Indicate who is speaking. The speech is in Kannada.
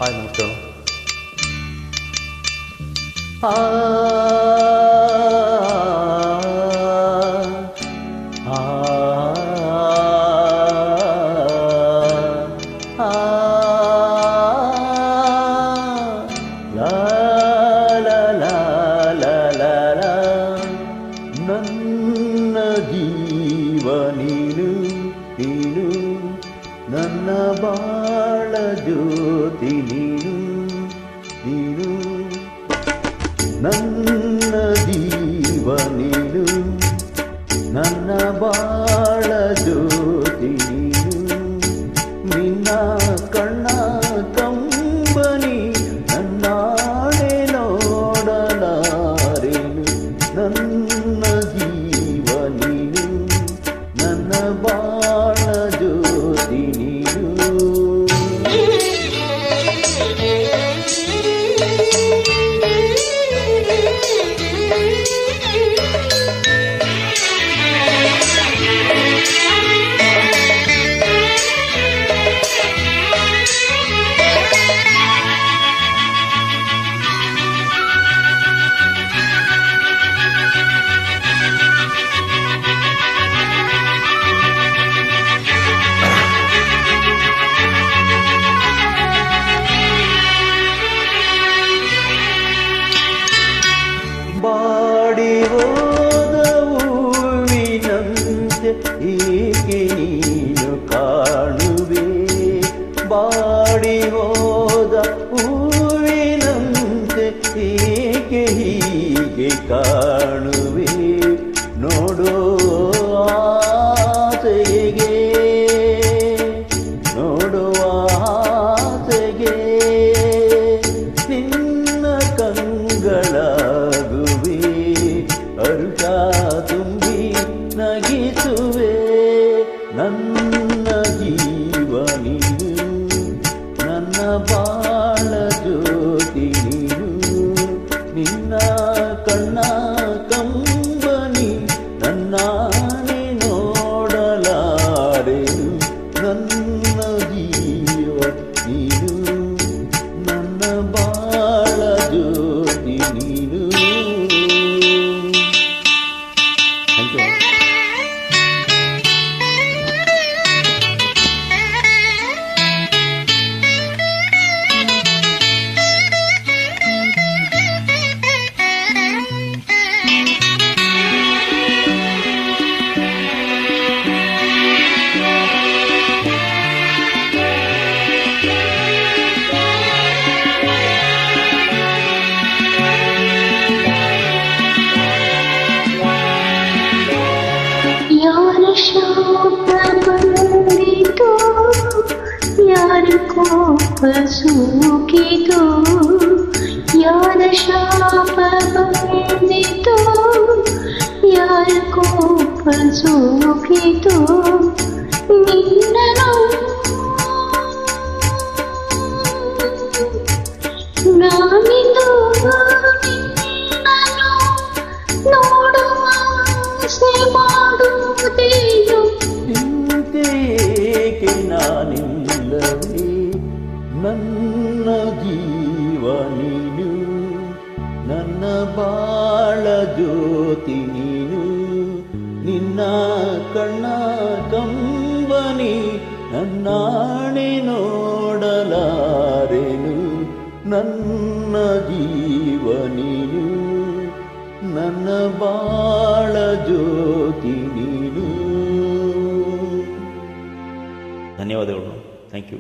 Speaker 1: ಹಾಯ್ ನಮಸ್ಕಾರ.
Speaker 2: ನನ್ನ ಜೀವ ನೀನು, ನೀನು ನನ್ನ ಬಾಳ ಜ್ಯೋತಿ ನೀನು, ನೀನು ನನ್ನ ಜೀವ ನೀನು, ನನ್ನ ಬಾಳ ಜ್ಯೋತಿ ನೀನು. ನಿನ್ನ ಕಣ್ಣ ಕಂಬನಿ ನನ್ನಾಣೆ ನೋಡಲಾರೆನು. ನನ್ನ ಜೀವ ನೀನು, ನನ್ನ ಬಾಳ ಜ್ಯೋತಿ ನೀನು. ಬಾಡಿ ಹೋದ ಹೂವಿನಂತೆ ಏಕೆ ನೀನು ಕಾಣುವೆ. ಬಾಡಿ ಹೋದ ಹೂವಿನಂತೆ ಏಕೆ ಹೀಗೆ ಕಾಣುವೆ. ನೋಡೋ ಆಸೆಗೆ, ನೋಡುವ ಆಸೆಗೆ ನಿನ್ನ ಕಂಗಳ ಹರುಷ ತುಂಬಿ ನಗಿಸುವೆ. ನನ್ನ ಜೀವ ನೀನು, ನನ್ನ ಬಾಳ ಜ್ಯೋತಿ ನೀನು. ನಿನ್ನ ಕಣ್ಣ ಕಂಬನಿ ನನ್ನಾನೆ ನೋಡಲಾರೆನು. ನನ್ನ ಜೀವ ನೀನು, ನನ್ನ ಬಾಳ ಜ್ಯೋತಿ ನೀನು.
Speaker 3: ಯಾರ ಶಾಪ ಬಂದಿತೋ, ಯಾರ ಕೋಪ ಸೋಕಿತೋ. ಯಾರ ಶಾಪ ಬಂದಿತೋ, ಯಾರ ಕೋಪ ಸೋಕಿತೋ. ನಿನ್ನನು ನಾನಿಂದು ನಿನ್ನನು ನೋಡುವ ಆಸೆ ಮಾಡುವುದೇನು.
Speaker 2: ಚಿಂತೆಗೆ ನಾನಿಲ್ಲವೇ. ನನ್ನ ಜೀವ ನೀನು, ನನ್ನ ಬಾಳ ಜ್ಯೋತಿ ನೀನು. ನಿನ್ನ ಕಣ್ಣ ಕಂಬನಿ ನನ್ನಾಣೆ ನೋಡಲಾರೆನು. ನನ್ನ ಜೀವ ನೀನು, ನನ್ನ ಬಾಳ ಜ್ಯೋತಿ ನೀನು.
Speaker 1: ಧನ್ಯವಾದಗಳು. Thank you.